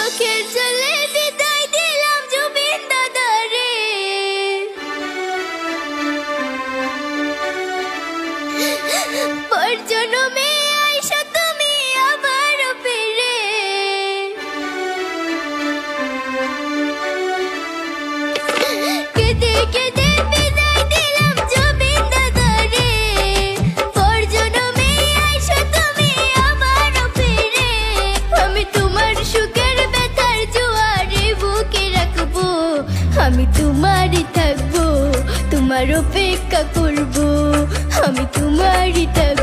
চোখের জলে বিদায় দিলাম জুবিন দাদারে। পর জন্মে আইসো তুমি আবার ফিরে। কেঁদে কেঁদে বিদায় দিলাম জুবিন দাদারে। পর জন্মে আইসো তুমি আবার ফিরে। আমি তোমার সুখের ব্যথার জোয়ারে বুকে রাখবো, আমি তোমারই থাকবো, তোমার অপেক্ষা করবো, আমি তোমারই থাকবো।